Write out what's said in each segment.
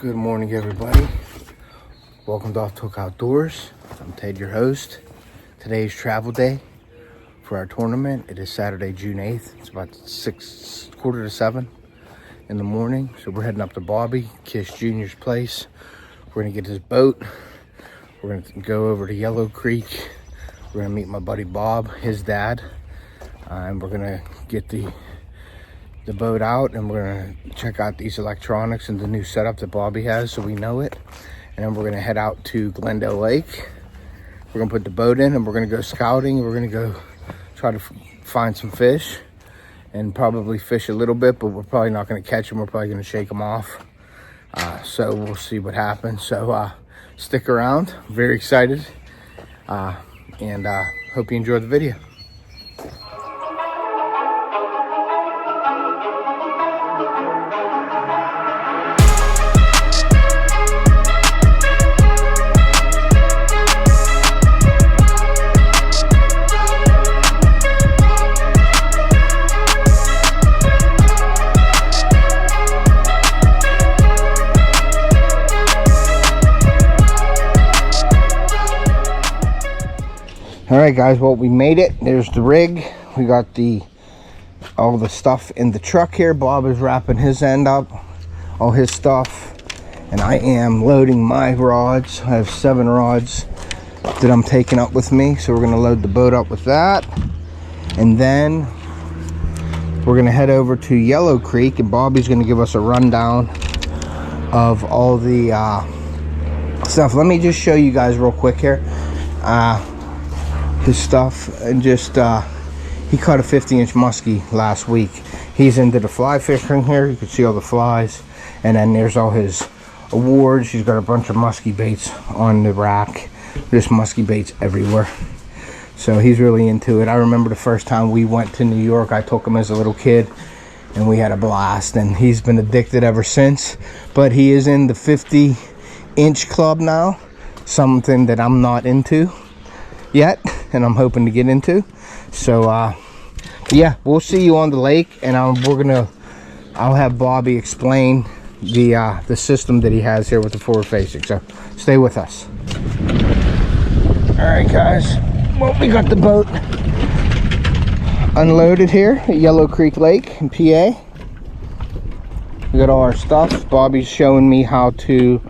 Good morning, everybody. Welcome to Off Took Outdoors. I'm Ted, your host. Today's travel day for our tournament. It is Saturday, June 8th. It's about 6:45 in the morning. So we're heading up to Bobby, Kish Jr.'s place. We're gonna get his boat. We're gonna go over to Yellow Creek. We're gonna meet my buddy Bob, his dad. And we're gonna get the boat out, and we're gonna check out these electronics and the new setup that Bobby has so we know it. And then we're gonna head out to Glendale Lake. We're gonna put the boat in and we're gonna go scouting. We're gonna go try to find some fish and probably fish a little bit, but we're probably not gonna catch them. We're probably gonna shake them off. So we'll see what happens. So stick around. Very excited. And hope you enjoy the video. All right, guys, well, we made it. There's the rig. We got all the stuff in the truck here. Bob is wrapping his end up, all his stuff, and I am loading my rods. I have 7 rods that I'm taking up with me, so we're gonna load the boat up with that, and then we're gonna head over to Yellow Creek, and Bobby's gonna give us a rundown of all the stuff. Let me just show you guys real quick here his stuff. And just he caught a 50-inch muskie last week. He's into the fly fishing here. You can see all the flies, and then there's all his awards. He's got a bunch of muskie baits on the rack. There's muskie baits everywhere, so he's really into it. I remember the first time we went to New York, I took him as a little kid and we had a blast, and he's been addicted ever since. But he is in the 50-inch club now, something that I'm not into yet, and I'm hoping to get into. So yeah, we'll see you on the lake, and I'll have Bobby explain the system that he has here with the forward facing. So stay with us. All right, guys, well, we got the boat unloaded here at Yellow Creek Lake in PA. We got all our stuff. Bobby's showing me how to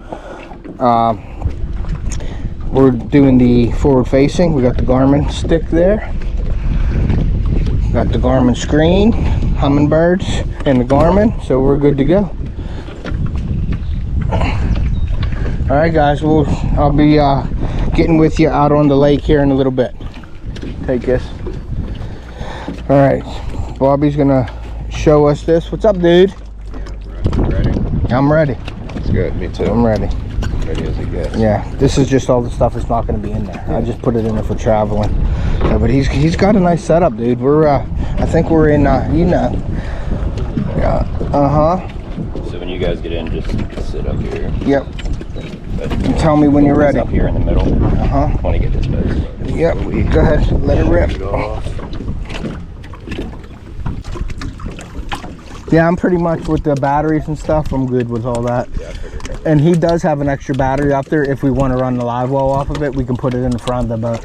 we're doing the forward facing. We got the Garmin stick there. Got the Garmin screen, hummingbirds, and the Garmin, so we're good to go. All right, guys, I'll be getting with you out on the lake here in a little bit. Take this. All right, Bobby's gonna show us this. What's up, dude? Yeah, ready? I'm ready. That's good. Me too. I'm ready. Ready as it gets. Yeah, this is just all the stuff that's not going to be in there. I just put it in there for traveling. Yeah, but he's got a nice setup, dude. We're I think we're in you know. Yeah. So when you guys get in, just sit up here. Yep. And tell me when you're ready. Up here in the middle. I want to get this boat. Yep. Go ahead. Let it rip. Yeah, I'm pretty much with the batteries and stuff. I'm good with all that. Yeah, I figured that. And he does have an extra battery up there. If we want to run the live well off of it, we can put it in the front of the boat.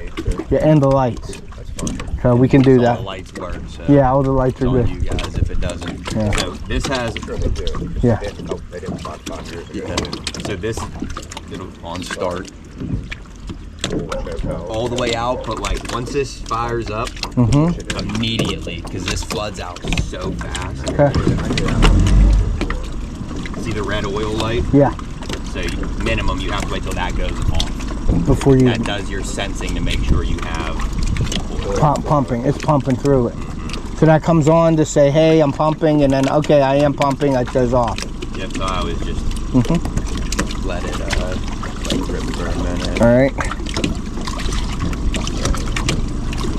Yeah, and the lights. That's fine. So we can do that. All the lights work. So Yeah, all the lights are it's on good. you guys if it doesn't. Yeah. So this has. Yeah. They didn't buy 5 years ago. Yeah. So this it'll on start all the way out, but like once this fires up, immediately, because this floods out so fast. Okay. See the red oil light? Yeah. So minimum, you have to wait till that goes off. Before you That does your sensing to make sure you have pumping. It's pumping through it. So that comes on to say, hey, I'm pumping, and then, okay, I am pumping, it goes off. Yep, so I always just let it rip for a minute. All right.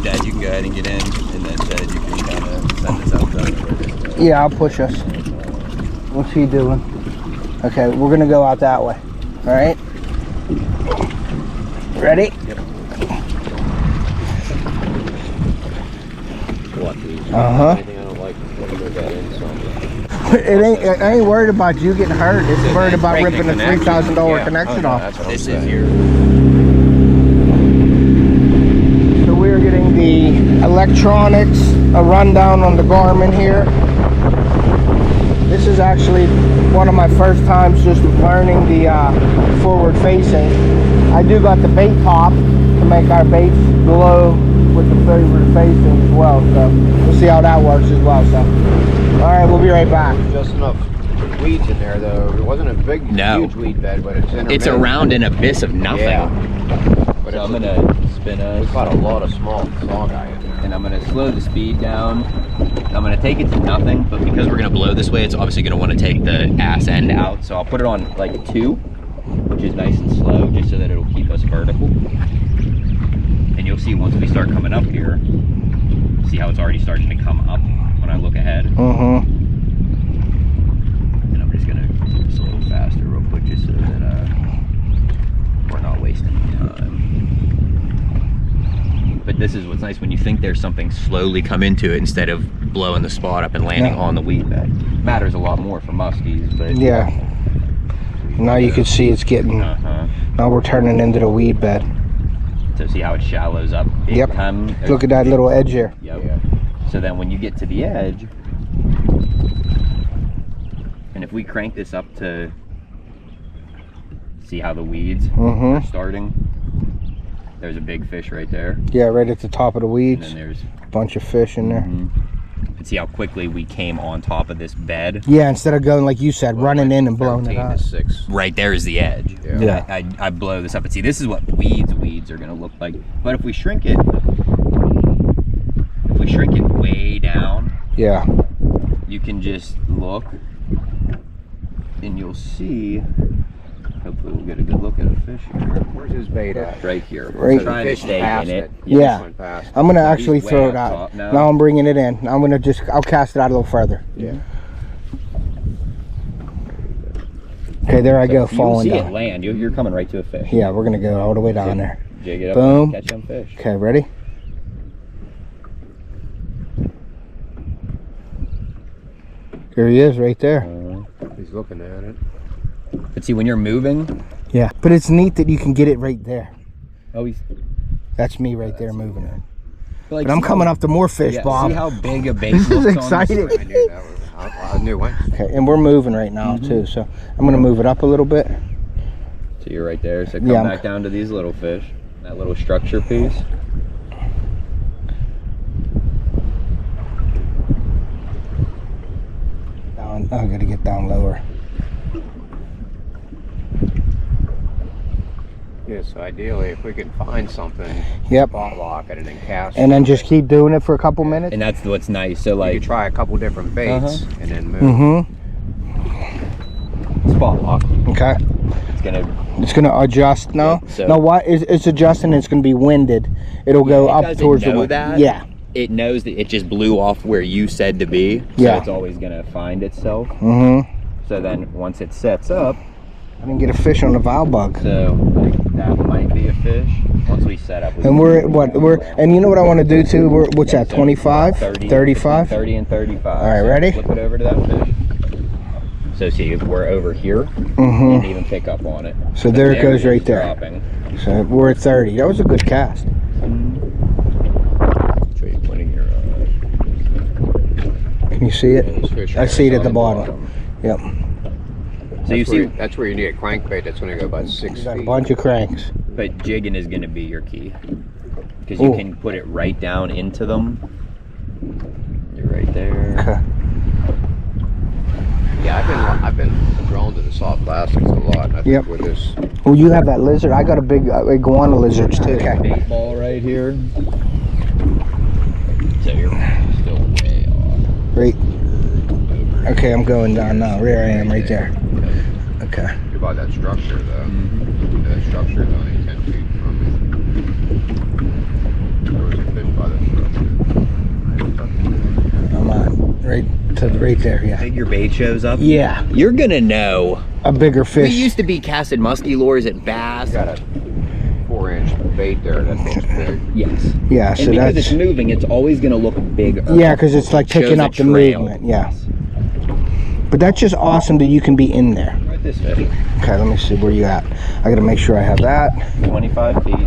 Dad, you can go ahead and get in, and then Ted, you can kind of send this out. Yeah, I'll push us. What's he doing? Okay, we're gonna go out that way. All right. Ready? Yep. Anything I don't like, Uh-huh. let me move that in. So I ain't worried about you getting hurt. It's worried about ripping a $3,000 connection off. That's what This I'm is saying. your. So we are getting the electronics, a rundown on the Garmin here. This is actually one of my first times just learning the forward facing. I do got the bait pop to make our baits glow with the forward facing as well. So we'll see how that works as well. So, all right, we'll be right back. Just enough weeds in there, though. It wasn't a big, huge weed bed, but it's intermittent. It's around an abyss of nothing. Yeah. But So I'm gonna spin us. we've got a lot of small guy in there. And I'm gonna slow the speed down. I'm gonna take it to nothing, but because we're gonna blow this way, it's obviously gonna wanna take the ass end out. So I'll put it on like 2, which is nice and slow, just so that it'll keep us vertical. And you'll see once we start coming up here, see how it's already starting to come up when I look ahead. Mm-hmm. And I'm just gonna do this a little faster real quick, just so that we're not wasting time. But this is what's nice when you think there's something slowly come into it instead of blowing the spot up and landing on the weed bed. Matters a lot more for muskies, but Yeah. Now you can see it's getting. Now we're turning into the weed bed. So see how it shallows up big Yep. time? Look at that little edge here. Yep. So then when you get to the edge, and if we crank this up to see how the weeds are starting, there's a big fish right there. Yeah, right at the top of the And weeds. then there's, A bunch of fish in there. and see how quickly we came on top of this bed. Yeah, instead of going like you said, running in and blowing it 13 out. to 6. Right there is the edge. Yeah. I blow this up and see, this is what weeds are gonna look like. But if we shrink it way down, Yeah. you can just look and you'll see, hopefully we'll get a good look at a fish here. Where's his bait at? Right here. Right. I'm trying to Fish stay past in it. it. Yeah. Went past. I'm gonna He's actually way throw up it out. top now. Now I'm bringing it in. I'm gonna I'll cast it out a little further. Yeah. Okay, there I go, You'll falling see it down. land. You're coming right to a fish. Yeah, we're gonna go all the way down there. Jig it up Boom. and catch them fish. Okay, ready? There he is, right there. He's looking at it. But see, when you're moving, Yeah, but it's neat that you can get it right there. oh, he's. That's me right there moving it. Like, But I'm see coming how- up to more fish, Yeah, Bob. see how big a bait This is looks on exciting. I knew that was. I knew when. Okay, and we're moving right now too, so I'm gonna move it up a little bit. So you're right there. So come Yeah, back down to these little fish. That little structure piece. Down, I gotta get down lower. Yeah, so ideally, if we could find something, Yep. spot lock it and then cast And then just keep doing it for a couple minutes. And that's what's nice. So you like could try a couple different baits and then move. Mm-hmm. spot lock, Okay. it's gonna. It's gonna adjust now. Yep, so- no, what is it's adjusting? It's gonna be winded. It'll go It up doesn't towards the know wind. that. Yeah. It knows that it just blew off where you said to be. So Yeah. it's always gonna find itself. Mm-hmm. So then once it sets up, I didn't get a fish on the Val bug. so like, that might be a fish. Once we set up, we And can we're do what that. we're and you know what I want to do too? What's that? So 25, 30, 35. 30 and 35. All right, So ready? Flip it over to that fish. So see, we're over here. Mm-hmm. Didn't even pick up on it. So there it goes is right there. Dropping. So we're at 30. That was a good cast. So you're pointing your. Can you see it? Those fish I are see it at on the bottom. Yep. So you see, That's where you need a crankbait that's going to go about 6 You got a feet. bunch of cranks. but jigging is going to be your key because Ooh. you can put it right down into them. You're right there. Okay. Yeah, I've been drawn to the soft plastics a lot. And I Yep. think with this, Oh, you have that lizard. I got a big iguana lizards too. Okay. Bait ball right here. So you're still way off. Right. Okay, I'm going down now. There I am, right there. Okay. you're by that structure though. That structure is only 10 feet from me. There was a fish by that structure. I'm on right to right there. Yeah. Big your bait shows up. Yeah. You're gonna know. A bigger We fish. used to be casting musky lures at bass. Got a 4-inch bait there that looks big. Yes. Yeah. And So because that's it's moving, it's always gonna look bigger. yeah, because it's like Shows picking a up the trail. movement. Yeah. But that's just awesome that you can be in there. Right this way. Okay, let me see where you at. I gotta make sure I have that. 25 feet.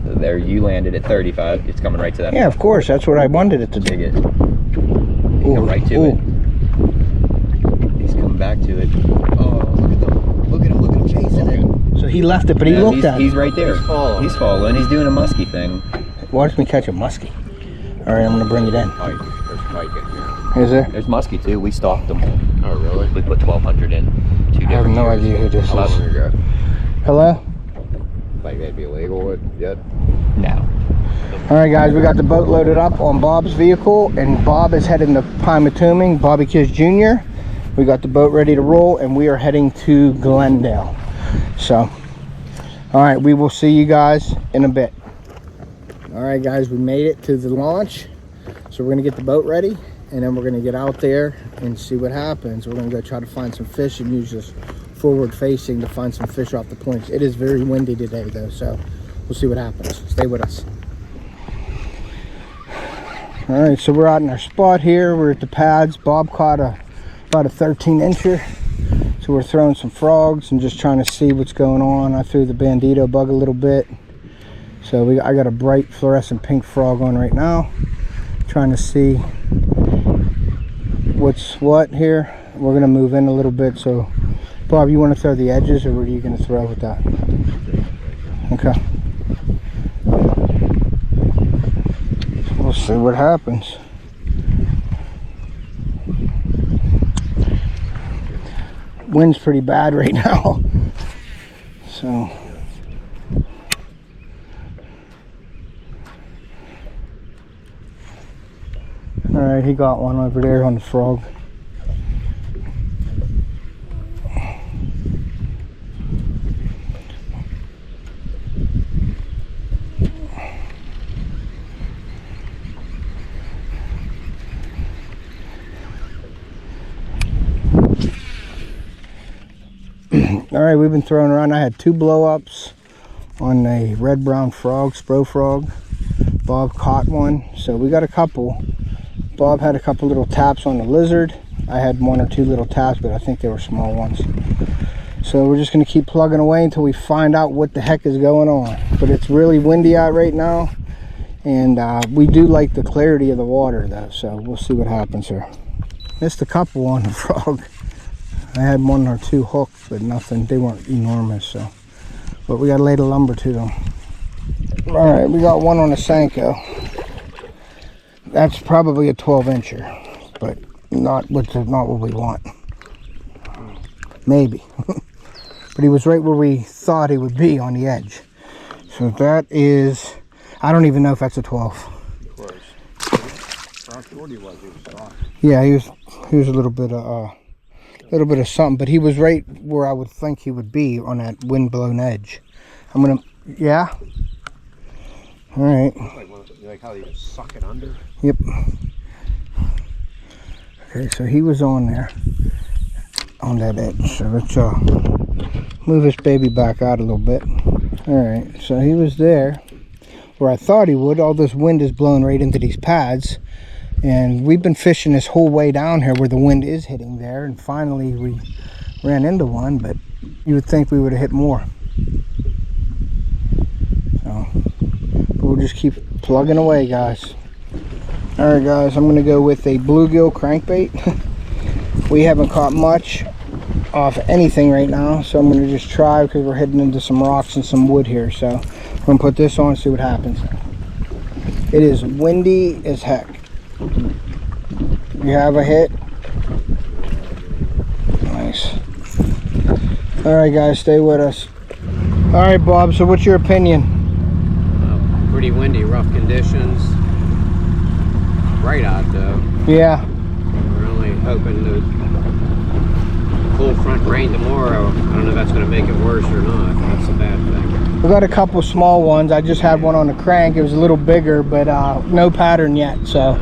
So there, you landed at 35. It's coming right to that. Yeah, of course. That's what I wanted it to do. Dig it. Go right to it. He's coming back to it. Oh, look at him. Look at him chasing it. So he left it, but he looked at it. He's right there. He's following. He's doing a musky thing. Watch me catch a muskie. All right, I'm gonna bring it in. Pike. There's pike in here. Is there? There's musky too. We stalked them. Oh, really? We put 1,200 in. Two I have different no years. idea who this How long is. ago? Hello? Like they'd be illegal yet? No. All right, guys, we got the boat loaded up on Bob's vehicle, and Bob is heading to Pymatuming, Bobby Kiss Jr. We got the boat ready to roll, and we are heading to Glendale. So, all right, we will see you guys in a bit. All right, guys, we made it to the launch. So we're gonna get the boat ready, and then we're gonna get out there and see what happens. We're gonna go try to find some fish and use this forward facing to find some fish off the points. It is very windy today though, so we'll see what happens. Stay with us. All right, so we're out in our spot here. We're at the pads. Bob caught about a 13-incher. So we're throwing some frogs and just trying to see what's going on. I threw the bandito bug a little bit. So I got a bright fluorescent pink frog on right now. Trying to see what's what here. We're gonna move in a little bit. So Bob, you want to throw the edges, or what are you gonna throw with that? Okay. We'll see what happens. Wind's pretty bad right now. So all right, he got one over there on the frog. All right, we've been throwing around. I had 2 blow-ups on a red brown frog, spro frog. Bob caught one, so we got a couple. Bob had a couple little taps on the lizard. I had 1 or 2 little taps, but I think they were small ones. So we're just gonna keep plugging away until we find out what the heck is going on. But it's really windy out right now, and we do like the clarity of the water though, so we'll see what happens here. Missed a couple on the frog. I had 1 or 2 hooks, but nothing. They weren't enormous, so. But we gotta lay the lumber to them. All right, we got one on a Senko. That's probably a 12-incher, but not what we want. Maybe. But he was right where we thought he would be on the edge. So that is, I don't even know if that's a 12. Yeah, he was a little bit of something, but he was right where I would think he would be on that wind-blown edge. I'm gonna, yeah. All right. Like how you suck it under? Yep. Okay, so he was on there, on that edge. So let's move this baby back out a little bit. All right, so he was there where I thought he would. All this wind is blowing right into these pads. And we've been fishing this whole way down here where the wind is hitting there, and finally we ran into one, but you would think we would have hit more. So, but we'll just keep plugging away, guys. All right, guys, I'm gonna go with a bluegill crankbait. We haven't caught much off anything right now, so I'm gonna just try because we're heading into some rocks and some wood here. So I'm gonna put this on and see what happens. It is windy as heck. You have a hit. Nice. All right, guys, stay with us. All right, Bob, so what's your opinion? Pretty windy, rough conditions. Bright out though. Yeah. We're only hoping to full front rain tomorrow. I don't know if that's going to make it worse or not. That's a bad thing. We got a couple small ones. I just had one on the crank. It was a little bigger, but no pattern yet, so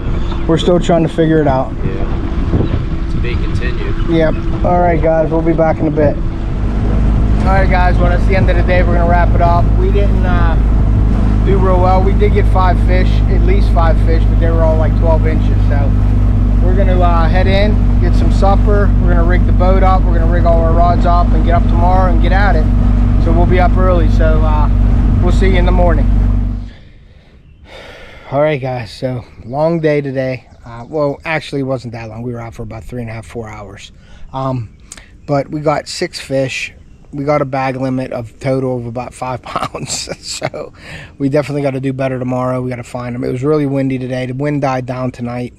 we're still trying to figure it out. Yeah. To be continued. Yep. All right, guys, we'll be back in a bit. All right, guys, well, that's the end of the day. We're gonna wrap it up. We didn't do real well. We did get 5 fish, at least 5 fish, but they were all like 12 inches, so in, get some supper. We're gonna rig the boat up. We're gonna rig all our rods up and get up tomorrow and get at it. So we'll be up early. So we'll see you in the morning. All right, guys. So long day today. Well, actually, it wasn't that long. We were out for about 3.5, 4 hours. But we got 6 fish. We got a bag limit of total of about 5 pounds. So we definitely got to do better tomorrow. We got to find them. It was really windy today. The wind died down tonight,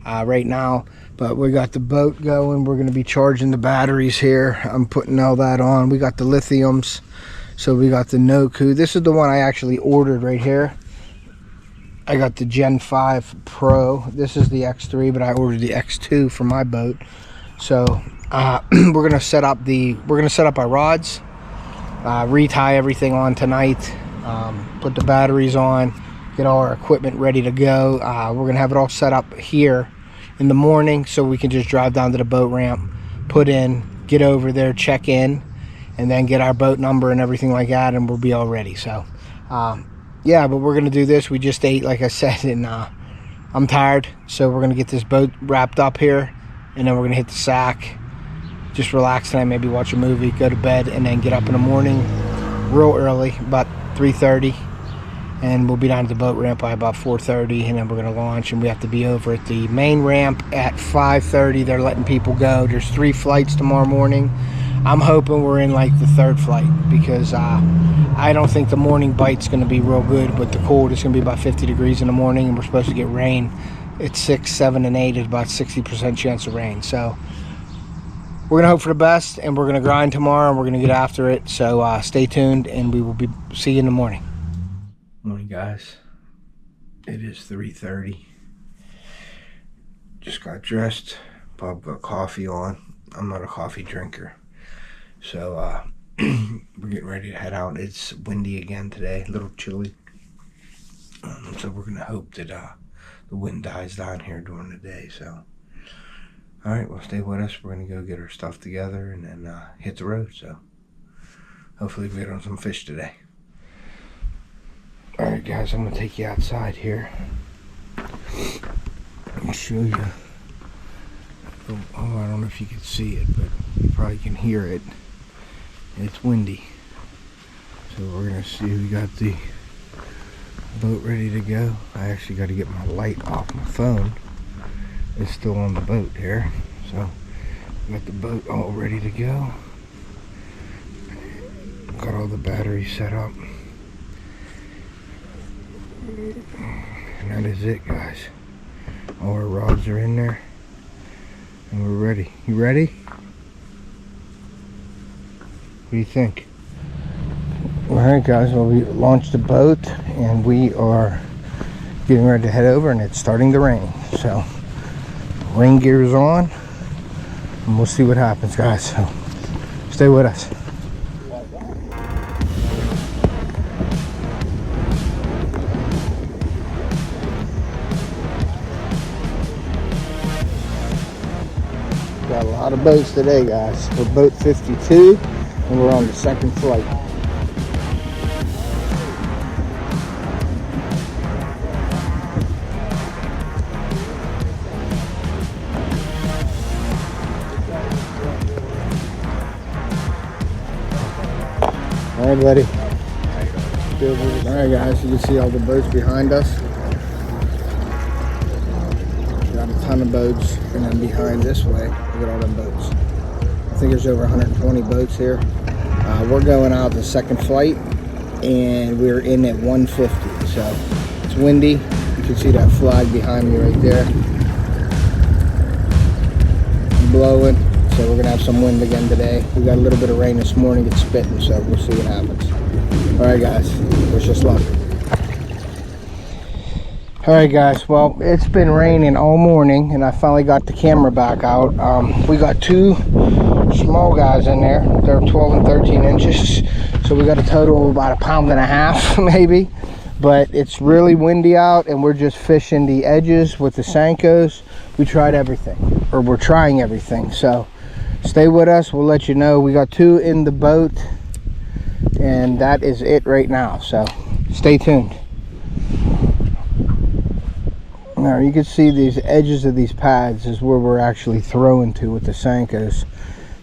right now. But we got the boat going. We're going to be charging the batteries here. I'm putting all that on. We got the lithiums. So we got the RUKU. This is the one I actually ordered right here. I got the Gen 5 Pro. This is the X3, but I ordered the X2 for my boat. So we're gonna set up our rods, retie everything on tonight, put the batteries on, get all our equipment ready to go. We're gonna have it all set up here in the morning, so we can just drive down to the boat ramp, put in, get over there, check in, and then get our boat number and everything like that, and we'll be all ready. So yeah, but we're gonna do this. We just ate, like I said, and I'm tired, so we're gonna get this boat wrapped up here, and then we're gonna hit the sack, just relax tonight, maybe watch a movie, go to bed, and then get up in the morning real early, about 3:30, and we'll be down at the boat ramp by about 4:30, and then we're gonna launch, and we have to be over at the main ramp at 5:30. They're letting people go. There's 3 flights tomorrow morning. I'm hoping we're in like the 3rd flight, because I don't think the morning bite's going to be real good with the cold. It's going to be about 50 degrees in the morning, and we're supposed to get rain. It's 6, 7, and 8. It's about 60% chance of rain. So we're going to hope for the best, and we're going to grind tomorrow, and we're going to get after it. So stay tuned, and we will see you in the morning. Morning, guys. It is 3:30. Just got dressed. Bob got coffee on. I'm not a coffee drinker. So we're getting ready to head out. It's windy again today, a little chilly. So we're going to hope that the wind dies down here during the day. So, all right, well, stay with us. We're going to go get our stuff together and then hit the road. So hopefully we get on some fish today. All right, guys, I'm going to take you outside here. Let me show you. Oh, I don't know if you can see it, but you probably can hear it. It's windy. So we're gonna see, we got the boat ready to go. I actually got to get my light off my phone. It's still on the boat here. So we got the boat all ready to go. Got all the batteries set up. And that is it, guys. All our rods are in there. And we're ready. You ready? What do you think? Alright, guys, well, we launched the boat and we are getting ready to head over, and it's starting to rain. So rain gear is on, and we'll see what happens, guys. So stay with us. Got a lot of boats today, guys. We're boat 52, and we're on the 2nd flight. All right, buddy. All right, guys, you can see all the boats behind us. Got a ton of boats, and then behind this way, look at all them boats. I think there's over 120 boats here. We're going out the 2nd flight, and we're in at 150. So it's windy. You can see that flag behind me right there, blowing. So we're gonna have some wind again today. We got a little bit of rain this morning. It's spitting, so we'll see what happens. All right, guys. Wish us luck. All right, guys, well, it's been raining all morning, and I finally got the camera back out. We got 2 small guys in there. They're 12 and 13 inches, so we got a total of about 1.5 pounds maybe. But it's really windy out, and we're just fishing the edges with the Senkos. We tried everything, or we're trying everything, so stay with us. We'll let you know. We got 2 in the boat, and that is it right now, so stay tuned. Now you can see these edges of these pads is where we're actually throwing to with the Senkos.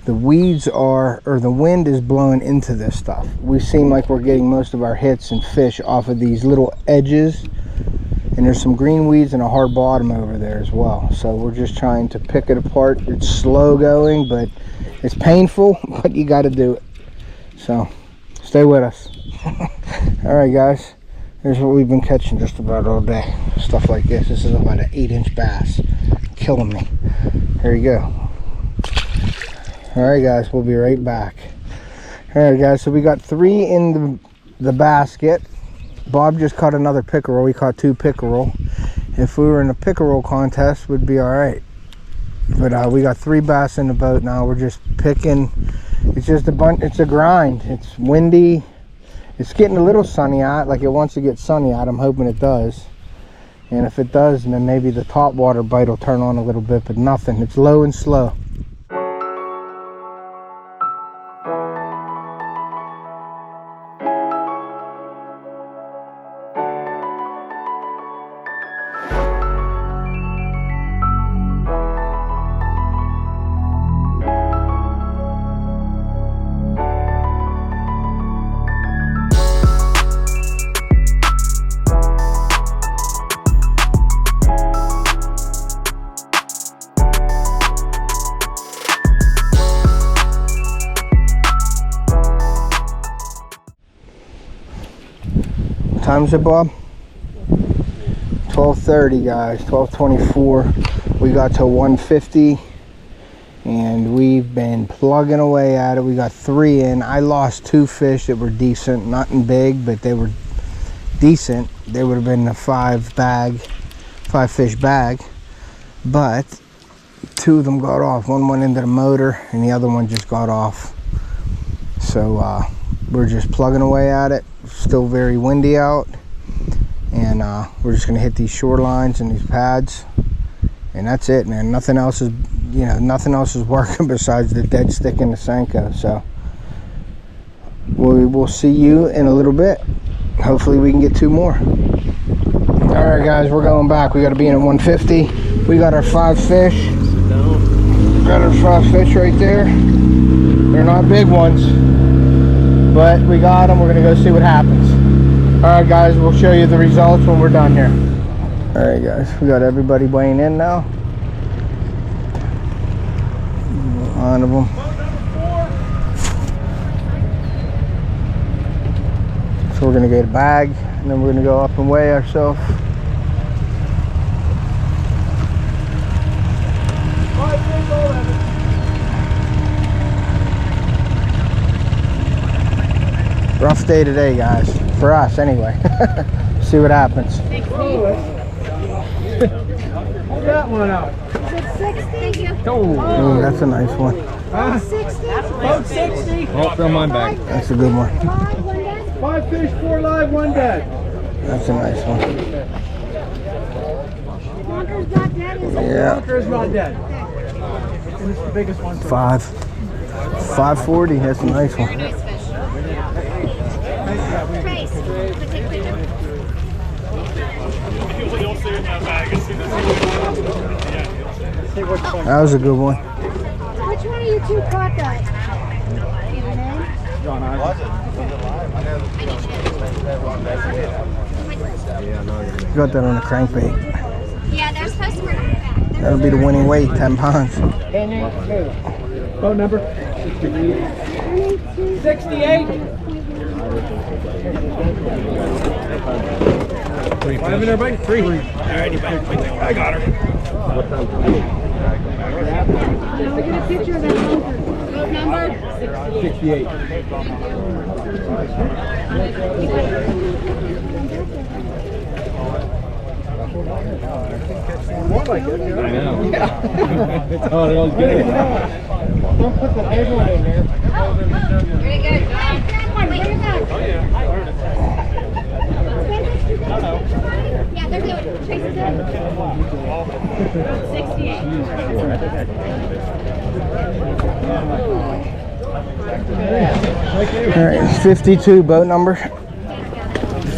The weeds are, or the wind is blowing into this stuff. We seem like we're getting most of our hits and fish off of these little edges. And there's some green weeds and a hard bottom over there as well. So we're just trying to pick it apart. It's slow going, but it's painful, but you got to do it. So stay with us. All right, guys. Here's what we've been catching just about all day. Stuff like this. This is about an 8-inch bass. Killing me. Here you go. All right, guys. We'll be right back. All right, guys. So we got 3 in the basket. Bob just caught another pickerel. We caught 2 pickerel. If we were in a pickerel contest, we'd be all right. But we got 3 bass in the boat now. We're just picking. It's just a bunch. It's a grind. It's windy. It's getting a little sunny out, like it wants to get sunny out. I'm hoping it does. And if it does, then maybe the top water bite will turn on a little bit, but nothing. It's low and slow. Time's it, Bob? 12:30, guys. 12:24. We got to 150 and we've been plugging away at it. We got 3 in. I lost 2 fish that were decent, nothing big, but they were decent. They would have been a 5 fish bag, but 2 of them got off. One went into the motor and the other one just got off. So we're just plugging away at it. Still very windy out, and we're just gonna hit these shorelines and these pads, and that's it, man. Nothing else is, nothing else is working besides the dead stick and the Senko. So we'll see you in a little bit. Hopefully we can get 2 more. All right, guys, we're going back. We got to be in at 150. We got our 5 fish. Got our 5 fish right there. They're not big ones, but we got them. We're gonna go see what happens. All right, guys, we'll show you the results when we're done here. All right, guys, we got everybody weighing in now. One of them. So we're gonna get a bag, and then we're gonna go up and weigh ourselves. Rough day today, guys. For us, anyway. See what happens. Hold that one out. Is it 60? Oh, that's a nice one. 60? About 60. Oh, throw mine back. That's a good one. 5 fish, 4 live, 1 dead. That's a nice one. Walker's not dead, is it? Yeah. Walker is not dead. And it's the biggest one. 540. That's a nice one. Trace. That was a good one. Which one of you 2 caught that? Your name? You got that on a crankbait. Yeah, they're supposed to work. That'll be the winning weight, 10 pounds. Phone number? 68. 5 in there, buddy. 3. Alrighty, buddy. I got her. Can I get a picture of that bunker? What number? 68. More like it. I know. Oh, they're all good. Don't put the big one in there. Very good. Wait, here's that. Yeah, they're good. Trace is good. 68. All right, 52 boat number.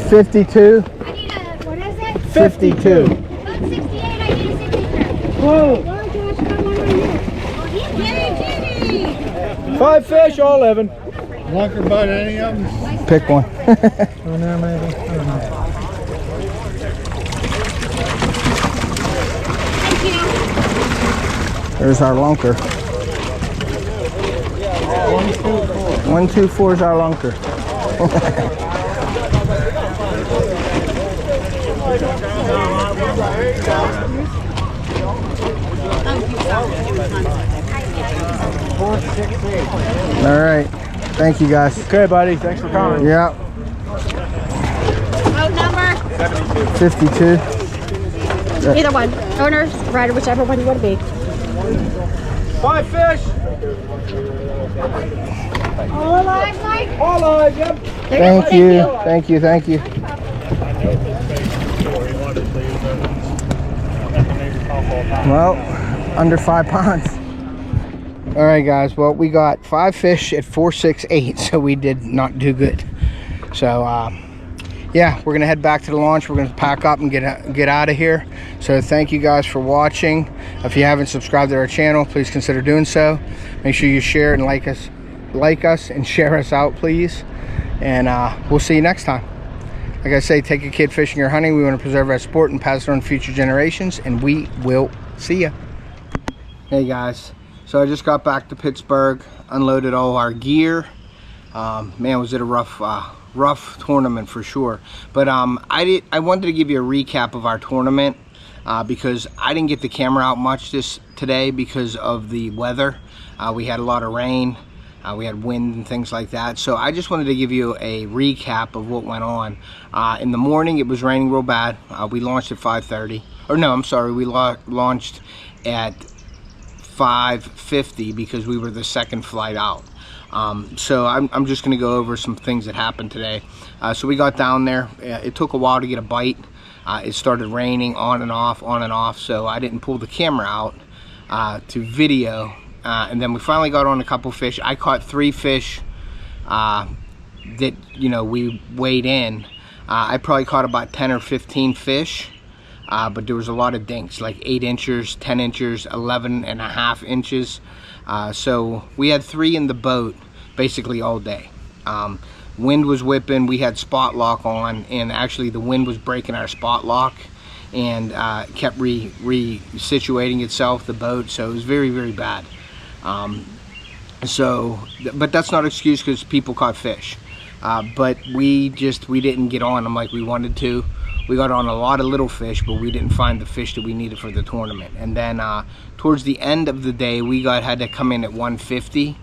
52. I need a, what is it? 52. About 68. Whoa! Oh, Josh, come on over here. Yay, 5 fish, all 11. Lunker bite any of them? Pick one. Oh, no, maybe. I don't know. There's our lunker. 1, 2, 4 is our lunker. All right. Thank you guys. Okay, buddy. Thanks for coming. Yeah. Boat number? 52. Either one. Owner, rider, whichever one you want to be. 5 fish. All alive, Mike? All alive, yep. Thank you. Thank you. Thank you. Well, under 5 pounds. All right, guys. Well, we got 5 fish at 4, 6, 8, so we did not do good. So, yeah, we're gonna head back to the launch. We're gonna pack up and get out of here. So, thank you guys for watching. If you haven't subscribed to our channel, please consider doing so. Make sure you share and like us, and share us out, please. And we'll see you next time. Like I say, take a kid fishing or hunting. We want to preserve our sport and pass it on to future generations, and we will see ya. Hey guys, so I just got back to Pittsburgh, unloaded all our gear. Man, was it a rough tournament for sure. But I wanted to give you a recap of our tournament because I didn't get the camera out much today because of the weather. We had a lot of rain. We had wind and things like that. So I just wanted to give you a recap of what went on. In the morning, it was raining real bad. We launched at 5:30. Or no, I'm sorry, we launched at 5:50 because we were the second flight out. So I'm just gonna go over some things that happened today. So we got down there. It took a while to get a bite. It started raining on and off, so I didn't pull the camera out to video. And then we finally got on a couple fish. I caught 3 fish that, you know, we weighed in. I probably caught about 10 or 15 fish, but there was a lot of dinks, like 8 inches, 10 inches, 11.5 inches. So we had 3 in the boat basically all day. Wind was whipping, we had spot lock on, and actually the wind was breaking our spot lock and kept re-situating itself, the boat, so it was very, very bad. But that's not an excuse because people caught fish. But we didn't get on them like we wanted to. We got on a lot of little fish, but we didn't find the fish that we needed for the tournament. And then towards the end of the day, we had to come in at 150.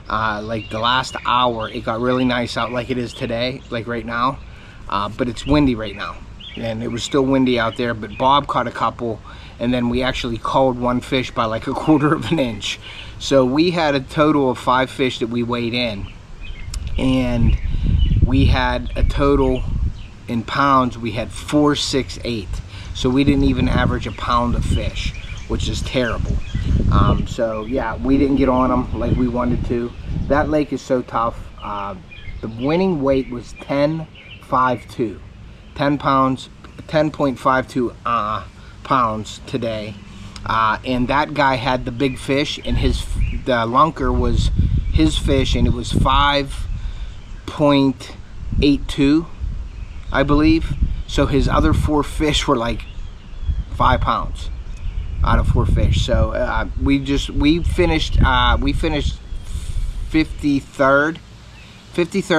Like the last hour, it got really nice out like it is today, like right now. But it's windy right now. And it was still windy out there, but Bob caught a couple, and then we actually called 1 fish by like 1/4 of an inch. So we had a total of 5 fish that we weighed in, and we had a total in pounds, we had 4, 6, 8. So we didn't even average a pound of fish, which is terrible. So yeah, we didn't get on them like we wanted to. That lake is so tough. The winning weight was 10.52. 10 pounds, 10.52 pounds today. And that guy had the big fish, and the lunker was his fish, and it was 5.82, I believe. So his other 4 fish were like 5 pounds out of 4 fish. So we finished 53rd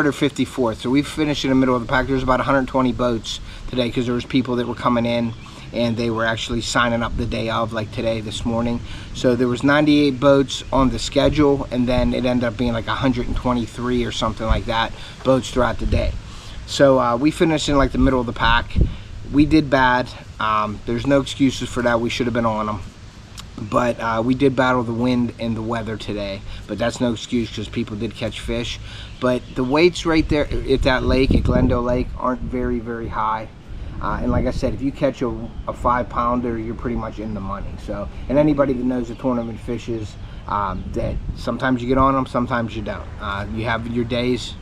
or 54th. So we finished in the middle of the pack. There was about 120 boats today because there was people that were coming in, and they were actually signing up the day of, like today, this morning. So there was 98 boats on the schedule, and then it ended up being like 123 or something like that boats throughout the day. So we finished in like the middle of the pack. We did bad. There's no excuses for that. We should have been on them. But we did battle the wind and the weather today, but that's no excuse because people did catch fish. But the weights right there at that lake, at Glendale Lake, aren't very, very high. And like I said, if you catch a 5-pounder, you're pretty much in the money. So, and anybody that knows the tournament fishes, that sometimes you get on them, sometimes you don't. You have your days,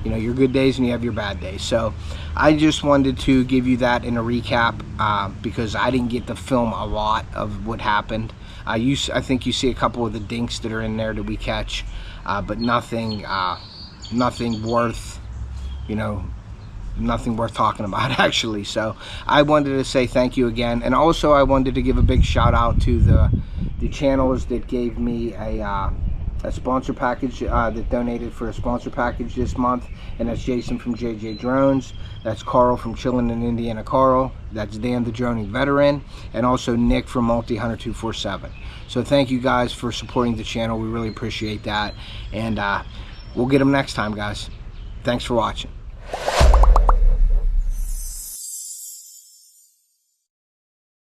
You know, your good days and you have your bad days. So I just wanted to give you that in a recap because I didn't get to film a lot of what happened. I think you see a couple of the dinks that are in there that we catch, but nothing worth, you know, nothing worth talking about actually. So I wanted to say thank you again, and also I wanted to give a big shout out to the channels that gave me a sponsor package, that donated for a sponsor package this month, and that's Jason from JJ Drones, that's Carl from Chillin' in Indiana Carl, that's Dan the Droning Veteran, and also Nick from Multi Hunter 247. So thank you guys for supporting the channel. We really appreciate that, and we'll get them next time, guys. Thanks for watching.